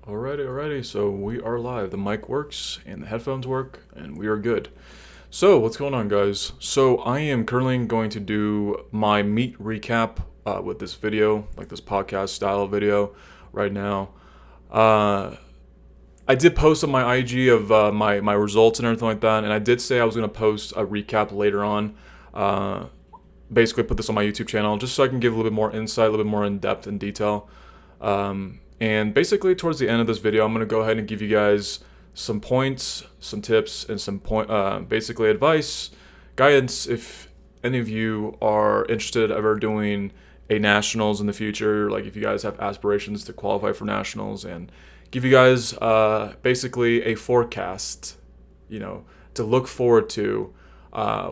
Alrighty. So we are live. The mic works and the headphones work, and we are good. So what's going on, guys? So I am currently going to do my meet recap with this video, like this podcast style video, right now. Uh, I did post on my IG of my results and everything like that, and I did say I was gonna post a recap later on. Uh, Basically, put this on my YouTube channel just so I can give a little bit more insight, a little bit more in depth and detail. And basically, towards the end of this video, I'm gonna go ahead and give you guys some points, some tips, and basically advice, guidance. If any of you are interested ever doing a nationals in the future, like if you guys have aspirations to qualify for nationals, and give you guys basically a forecast, to look forward to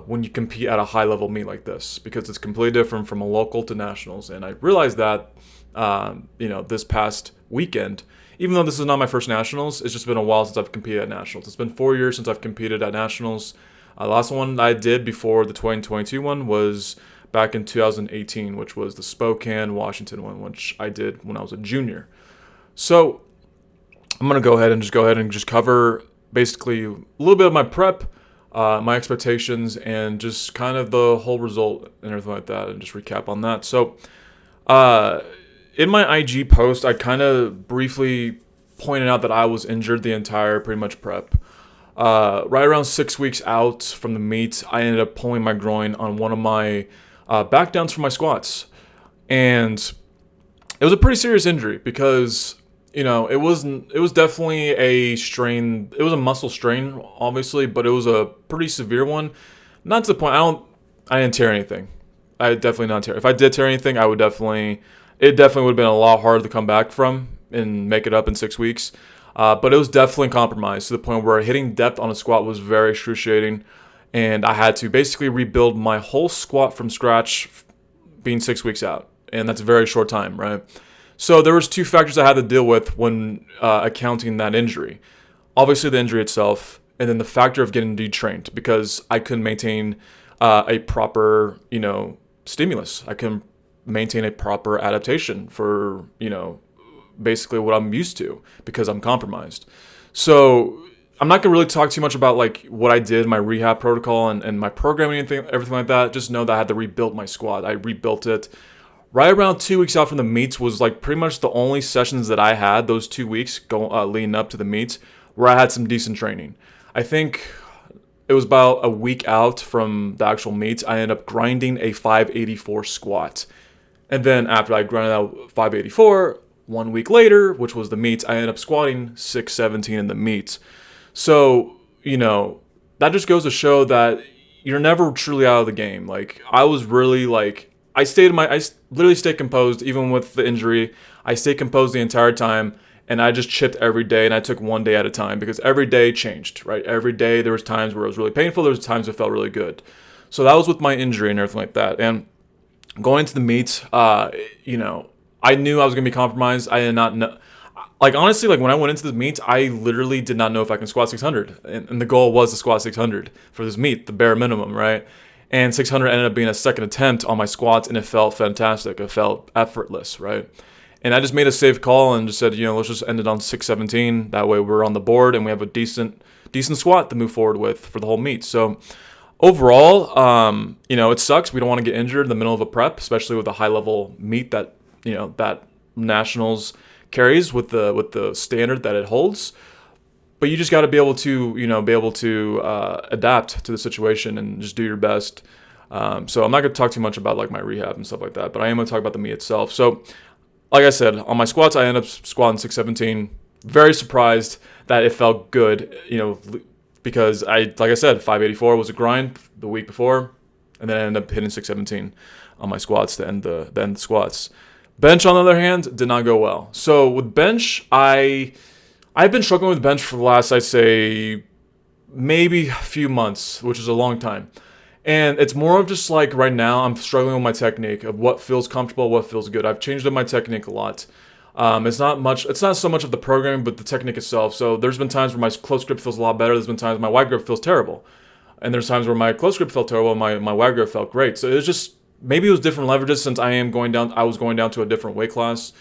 when you compete at a high level meet like this, because it's completely different from a local to nationals. And I realized that this past weekend, even though this is not my first nationals, it's just been a while since I've competed at nationals. It's been 4 years since I've competed at nationals. The last one I did before the 2022 one was back in 2018, which was the Spokane, Washington one, which I did when I was a junior. So I'm gonna go ahead and just cover basically a little bit of my prep, my expectations, and just kind of the whole result and everything like that, and just recap on that. So, in my IG post, I kind of briefly pointed out that I was injured the entire pretty much prep. Right around 6 weeks out from the meet, I ended up pulling my groin on one of my back downs for my squats, and it was a pretty serious injury because it was definitely a strain. It was a muscle strain, obviously, but it was a pretty severe one. Not to the point I didn't tear anything. I definitely not tear. If I did tear anything, it definitely would have been a lot harder to come back from and make it up in 6 weeks. But it was definitely compromised to the point where hitting depth on a squat was very excruciating, and I had to basically rebuild my whole squat from scratch, being 6 weeks out, and that's a very short time, right? So there was two factors I had to deal with when accounting that injury. Obviously, the injury itself, and then the factor of getting detrained because I couldn't maintain a proper, stimulus. I couldn't maintain a proper adaptation for, basically what I'm used to because I'm compromised. So I'm not gonna really talk too much about like what I did, my rehab protocol and my programming and everything like that. Just know that I had to rebuild my squat. I rebuilt it right around 2 weeks out from the meets. Was like pretty much the only sessions that I had those 2 weeks leading up to the meets where I had some decent training. I think it was about a week out from the actual meets. I ended up grinding a 584 squat. And then after I grinded out 584, 1 week later, which was the meets, I ended up squatting 617 in the meets. So, that just goes to show that you're never truly out of the game. Like, I was really like, I literally stayed composed even with the injury. I stayed composed the entire time, and I just chipped every day, and I took one day at a time because every day changed, right? Every day there was times where it was really painful, there was times it felt really good. So that was with my injury and everything like that. And going into the meet, I knew I was gonna be compromised. I did not know. Like, honestly, like when I went into this meet, I literally did not know if I can squat 600, and the goal was to squat 600 for this meet, the bare minimum, right? And 600 ended up being a second attempt on my squats, and it felt fantastic. It felt effortless, right? And I just made a safe call and just said, let's just end it on 617. That way, we're on the board and we have a decent squat to move forward with for the whole meet. So overall, it sucks. We don't want to get injured in the middle of a prep, especially with a high level meet that that nationals carries with the standard that it holds. But you just got to be able to adapt to the situation and just do your best. So I'm not going to talk too much about like my rehab and stuff like that, but I am going to talk about the meet itself. So like I said, on my squats, I ended up squatting 617. Very surprised that it felt good, because like I said, 584 was a grind the week before, and then I ended up hitting 617 on my squats to end the squats. Bench, on the other hand, did not go well. So with bench, I've been struggling with bench for the last, I'd say, maybe a few months, which is a long time. And it's more of just like right now, I'm struggling with my technique of what feels comfortable, what feels good. I've changed up my technique a lot. It's not so much of the programming, but the technique itself. So there's been times where my close grip feels a lot better. There's been times my wide grip feels terrible. And there's times where my close grip felt terrible and my wide grip felt great. So it was just, maybe it was different leverages since I was going down to a different weight class.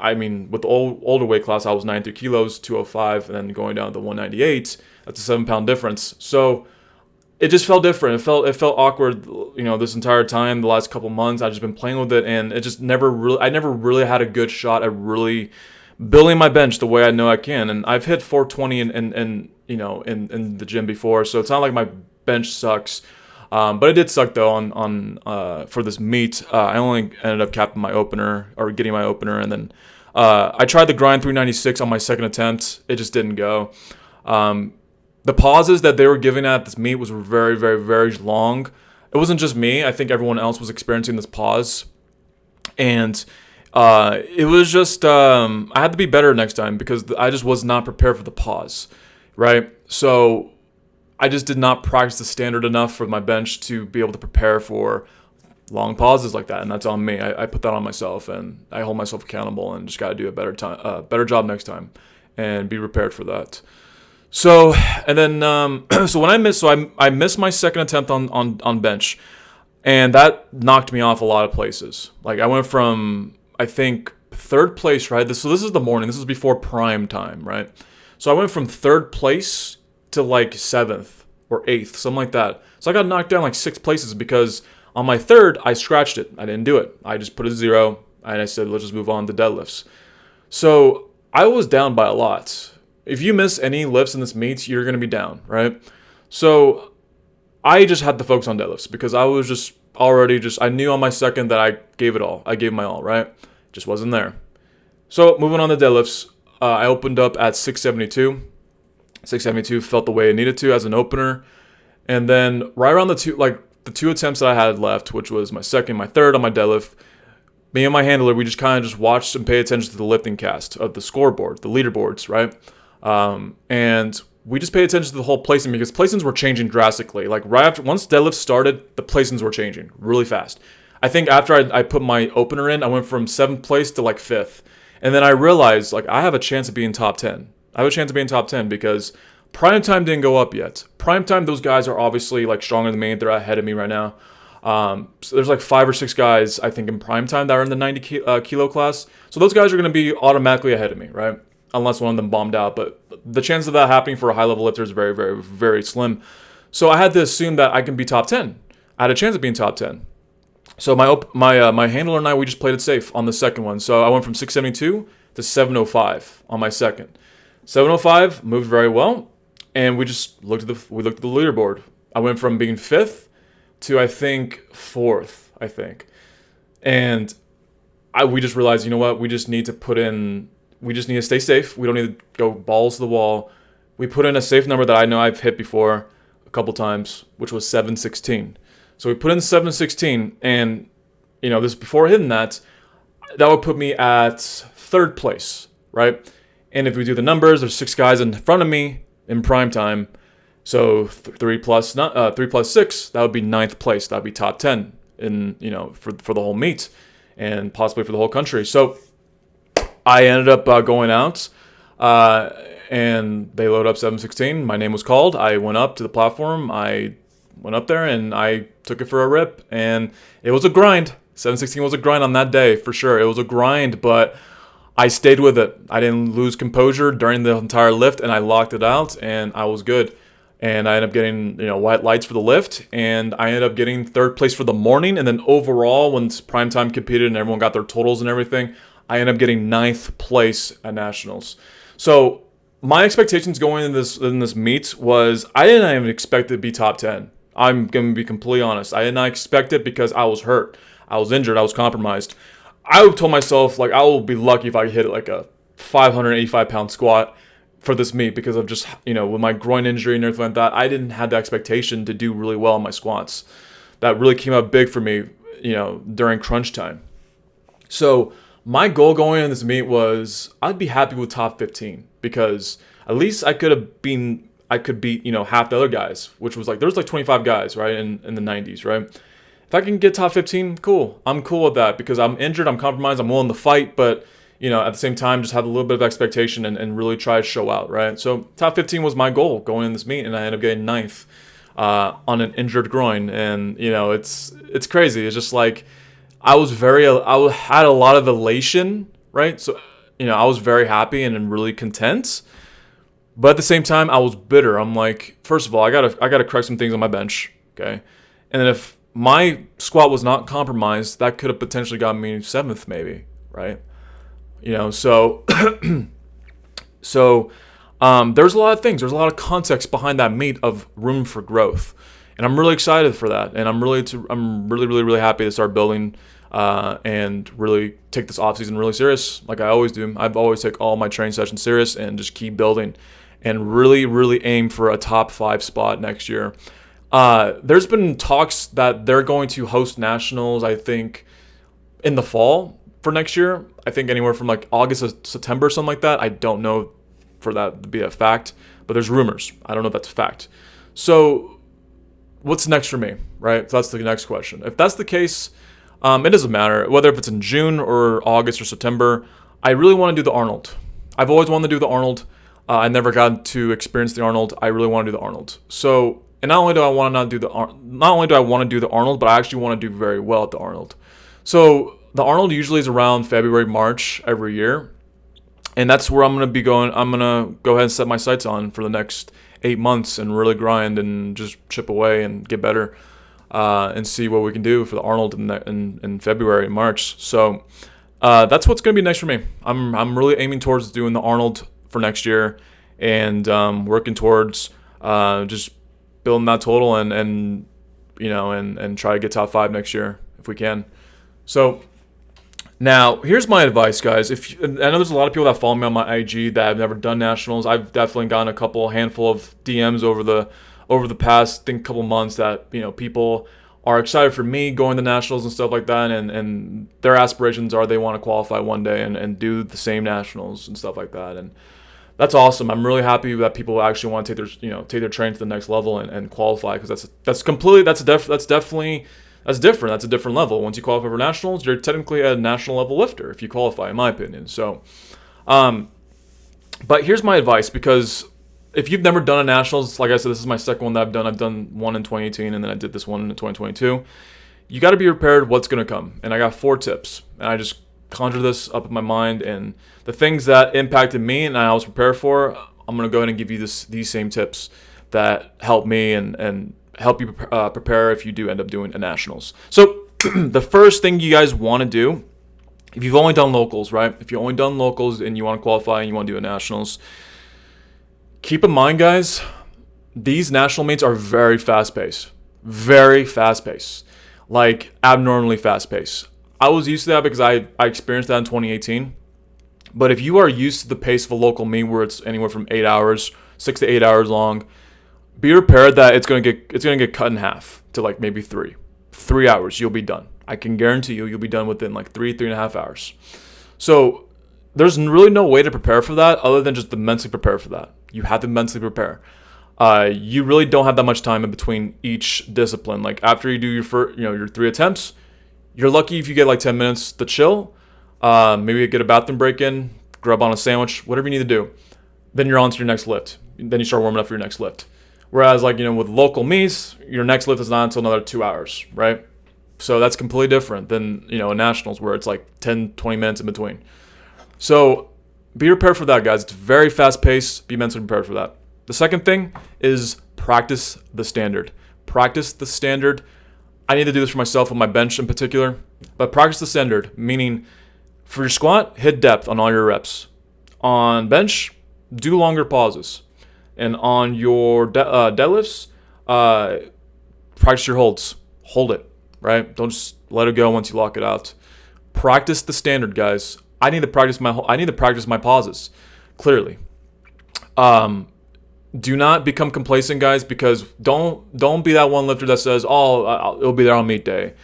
I mean, with the older weight class, I was 93 kilos, 205, and then going down to 198. That's a 7 pound difference. So it just felt different. It felt awkward, this entire time. The last couple months, I've just been playing with it, and it just I never really had a good shot at really building my bench the way I know I can. And I've hit 420 in the gym before, so it's not like my bench sucks. But it did suck though for this meet. I only ended up capping my opener or getting my opener, and then I tried the grind 396 on my second attempt. It just didn't go. The pauses that they were giving at this meet was very, very, very long. It wasn't just me. I think everyone else was experiencing this pause, and it was just I had to be better next time because I just was not prepared for the pause, right? So I just did not practice the standard enough for my bench to be able to prepare for long pauses like that, and that's on me. I put that on myself, and I hold myself accountable, and just got to do a better job next time, and be prepared for that. So, and then so when I missed my second attempt on bench, and that knocked me off a lot of places. Like I went from, I think, third place, right? So this is the morning. This is before prime time, right? So I went from third place to like 7th or 8th, something like that. So I got knocked down like 6 places because on my third, I scratched it. I didn't do it. I just put a 0, and I said, let's just move on to deadlifts. So I was down by a lot. If you miss any lifts in this meet, you're going to be down, right? So I just had to focus on deadlifts because I was just I knew on my second that I gave it all. I gave my all, right? Just wasn't there. So moving on to deadlifts, I opened up at 672. 672 felt the way it needed to as an opener. And then right around the 2 attempts that I had left, which was my second, my third on my deadlift, me and my handler, we just kind of just watched and paid attention to the lifting cast of the scoreboard, the leaderboards, right? And we just paid attention to the whole placing because placings were changing drastically. Like once deadlifts started, the placings were changing really fast. I think after I put my opener in, I went from 7th place to like 5th. And then I realized like I have a chance of being top 10. I have a chance of being top 10 because prime time didn't go up yet. Prime time, those guys are obviously like stronger than me. They're ahead of me right now. So there's like 5 or 6 guys, I think, in prime time that are in the 90 kilo class. So those guys are going to be automatically ahead of me, right? Unless one of them bombed out. But the chance of that happening for a high-level lifter is very, very, very slim. So I had to assume that I can be top 10. I had a chance of being top 10. So my handler and I, we just played it safe on the second one. So I went from 672 to 705 on my second. 705 moved very well, and we looked at the leaderboard. I went from being 5th to I think 4th, and we just realized, you know what, we just need to stay safe. We don't need to go balls to the wall. We put in a safe number that I know I've hit before a couple times, which was 716. So we put in 716, and this before hitting that would put me at 3rd place, right? And if we do the numbers, there's 6 guys in front of me in prime time. So 3 plus 6, that would be 9th place. That would be top 10 in for the whole meet and possibly for the whole country. So I ended up going out, and they load up 716. My name was called. I went up to the platform. I went up there and I took it for a rip, and it was a grind. 716 was a grind on that day for sure. It was a grind, but I stayed with it. I didn't lose composure during the entire lift, and I locked it out, and I was good. And I ended up getting white lights for the lift, and I ended up getting 3rd place for the morning. And then overall, when primetime competed and everyone got their totals and everything, I ended up getting 9th place at nationals. So my expectations going in this meet was I didn't even expect it to be top 10. I'm going to be completely honest. I did not expect it because I was hurt. I was injured. I was compromised. I told myself, like, I will be lucky if I hit like a 585-pound squat for this meet because of just, with my groin injury and everything like that, I didn't have the expectation to do really well in my squats. That really came up big for me, during crunch time. So my goal going in this meet was I'd be happy with top 15 because at least I could beat, half the other guys, which was like, there was like 25 guys, right, in the 90s, right? If I can get top 15, cool. I'm cool with that because I'm injured, I'm compromised, I'm willing to fight, but, at the same time, just have a little bit of expectation and really try to show out, right? So top 15 was my goal going in this meet, and I ended up getting 9th on an injured groin. And, it's crazy. It's just like I had a lot of elation, right? So, I was very happy and really content. But at the same time, I was bitter. I'm like, first of all, I gotta correct some things on my bench, okay? And then if my squat was not compromised, that could have potentially gotten me 7th, maybe, right? So there's a lot of things. There's a lot of context behind that meet of room for growth, and I'm really excited for that. And I'm really happy to start building and really take this off season really serious, like I always do. I've always take all my training sessions serious and just keep building, and really aim for a top 5 spot next year. There's been talks that they're going to host nationals, I think, in the fall for next year. I think anywhere from like August to September, something like that. I don't know for that to be a fact, but there's rumors. I don't know if that's a fact. So what's next for me, right? So that's the next question. If that's the case, it doesn't matter whether if it's in June or August or September. I really want to do the Arnold. I've always wanted to do the Arnold. I never got to experience the Arnold. I really want to do the Arnold. So, and not only do I want to do the Arnold, but I actually want to do very well at the Arnold. So the Arnold usually is around February, March every year, and that's where I'm gonna be going. I'm gonna go ahead and set my sights on for the next 8 months and really grind and just chip away and get better, and see what we can do for the Arnold in February and March. So that's what's gonna be next for me. I'm really aiming towards doing the Arnold for next year, and working towards just building that total and try to get top 5 next year if we can. So now here's my advice, guys. I know there's a lot of people that follow me on my IG that have never done nationals. I've definitely gotten a handful of DMs over the past, I think, couple months that people are excited for me going to nationals and stuff like that, and their aspirations are they want to qualify one day and do the same nationals and stuff like that. And that's awesome. I'm really happy that people actually want to take their training to the next level and qualify, because that's different. That's a different level. Once you qualify for nationals, you're technically a national level lifter if you qualify, in my opinion. So, but here's my advice, because if you've never done a nationals, like I said, this is my second one that I've done. I've done one in 2018, and then I did this one in 2022. You got to be prepared what's going to come. And I got 4 tips, and I just conjure this up in my mind, and the things that impacted me and I was prepared for, I'm going to go ahead and give you these same tips that help me and help you prepare if you do end up doing a nationals. So the first thing you guys want to do, if you've only done locals, right? If you've only done locals and you want to qualify and you want to do a nationals, keep in mind, guys, these national meets are very fast-paced. Very fast-paced. Like, abnormally fast-paced. I was used to that because I experienced that in 2018. But if you are used to the pace of a local meet where it's anywhere from 8 hours, 6 to 8 hours long, be prepared that it's gonna get cut in half to like maybe 3 hours. You'll be done. I can guarantee you'll be done within like 3.5 hours. So there's really no way to prepare for that other than just to mentally prepare for that. You have to mentally prepare. You really don't have that much time in between each discipline. Like after you do your 3 attempts, you're lucky if you get like 10 minutes to chill. Maybe get a bathroom break in, grub on a sandwich, whatever you need to do. Then you're on to your next lift. Then you start warming up for your next lift. Whereas with local meets, your next lift is not until another 2 hours, right? So that's completely different than, a nationals where it's like 10, 20 minutes in between. So be prepared for that, guys. It's very fast paced. Be mentally prepared for that. The second thing is practice the standard. Practice the standard. I need to do this for myself on my bench in particular, but practice the standard, meaning for your squat, hit depth on all your reps. On bench, do longer pauses. And on your deadlifts, practice your holds. Hold it, right? Don't just let it go once you lock it out. Practice the standard, guys. I need to practice my pauses, clearly. Do not become complacent, guys, because don't be that one lifter that says, it'll be there on meet day.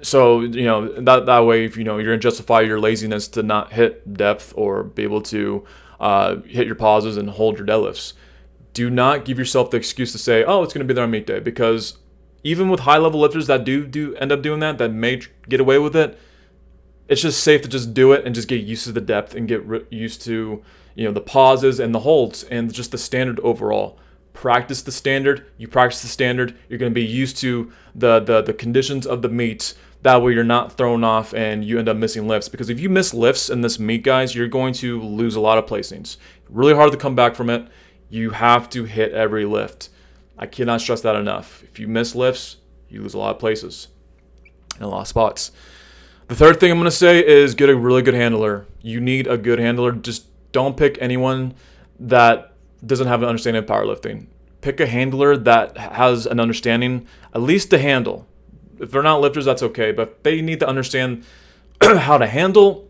So, that way, if, you're going to justify your laziness to not hit depth or be able to hit your pauses and hold your deadlifts. Do not give yourself the excuse to say, it's going to be there on meet day, because even with high-level lifters that do end up doing that may get away with it, it's just safe to just do it and just get used to the depth and get used to, the pauses and the holds and just the standard overall. Practice the standard. You practice the standard, you're going to be used to the conditions of the meet, That way you're not thrown off and you end up missing lifts. Because if you miss lifts in this meet, guys, you're going to lose a lot of placings. Really hard to come back from it. You have to hit every lift. I cannot stress that enough. If you miss lifts, you lose a lot of places and a lot of spots. The third thing I'm going to say is get a really good handler. You need a good handler. Just don't pick anyone that doesn't have an understanding of powerlifting. Pick a handler that has an understanding, at least to handle. If they're not lifters, that's okay, but they need to understand how to handle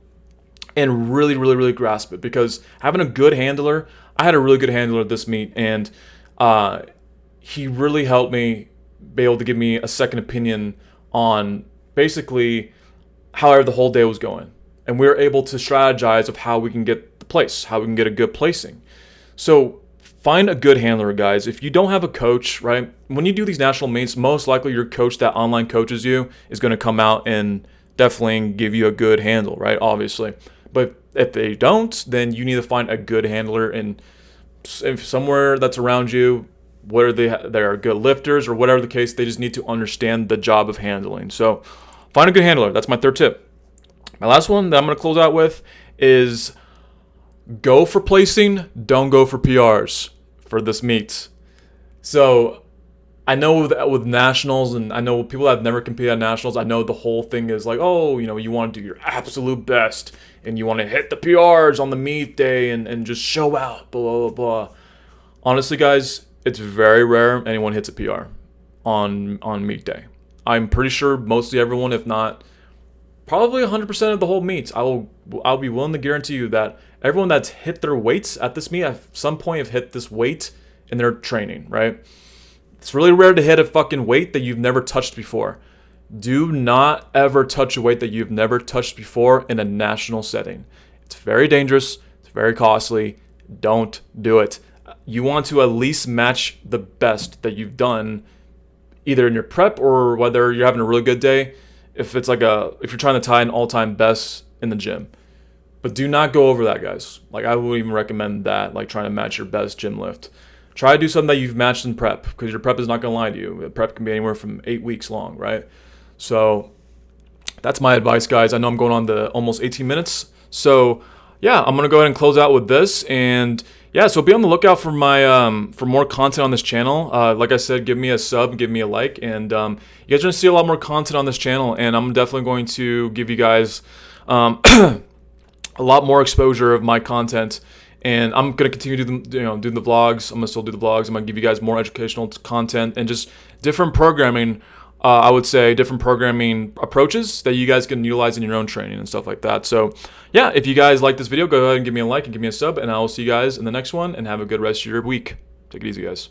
and really, really, really grasp it. Because having a good handler, I had a really good handler at this meet, and he really helped me be able to give me a second opinion on basically how the whole day was going. And we were able to strategize of how we can get the place, how we can get a good placing. So find a good handler, guys. If you don't have a coach, right, when you do these national meets, most likely your coach that online coaches you is going to come out and definitely give you a good handle, right, obviously. But if they don't, then you need to find a good handler, and if somewhere that's around you, whether they are good lifters or whatever the case, they just need to understand the job of handling. So find a good handler. That's my third tip. My last one that I'm going to close out with is go for placing, don't go for PRs for this meet. So I know with nationals, and I know people that have never competed at nationals, I know the whole thing is like, oh, you want to do your absolute best and you want to hit the PRs on the meet day and just show out, blah, blah, blah. Honestly, guys, it's very rare anyone hits a PR on meet day. I'm pretty sure mostly everyone, if not probably 100% of the whole meets, I'll be willing to guarantee you that everyone that's hit their weights at this meet at some point have hit this weight in their training, right? It's really rare to hit a fucking weight that you've never touched before. Do not ever touch a weight that you've never touched before in a national setting. It's very dangerous. It's very costly. Don't do it. You want to at least match the best that you've done, either in your prep or whether you're having a really good day. If you're trying to tie an all-time best in the gym. But do not go over that, guys. Like, I wouldn't even recommend that, like trying to match your best gym lift. Try to do something that you've matched in prep, because your prep is not going to lie to you. Prep can be anywhere from 8 weeks long, right? So that's my advice, guys. I know I'm going on to almost 18 minutes. So yeah, I'm going to go ahead and close out with this. And yeah, so be on the lookout for my for more content on this channel. Like I said, give me a sub, give me a like, and you guys are going to see a lot more content on this channel. And I'm definitely going to give you guys a lot more exposure of my content. And I'm going to continue to do the vlogs. I'm going to still do the vlogs. I'm going to give you guys more educational content and just different programming. I would say different programming approaches that you guys can utilize in your own training and stuff like that. So yeah, if you guys like this video, go ahead and give me a like and give me a sub, and I will see you guys in the next one, and have a good rest of your week. Take it easy, guys.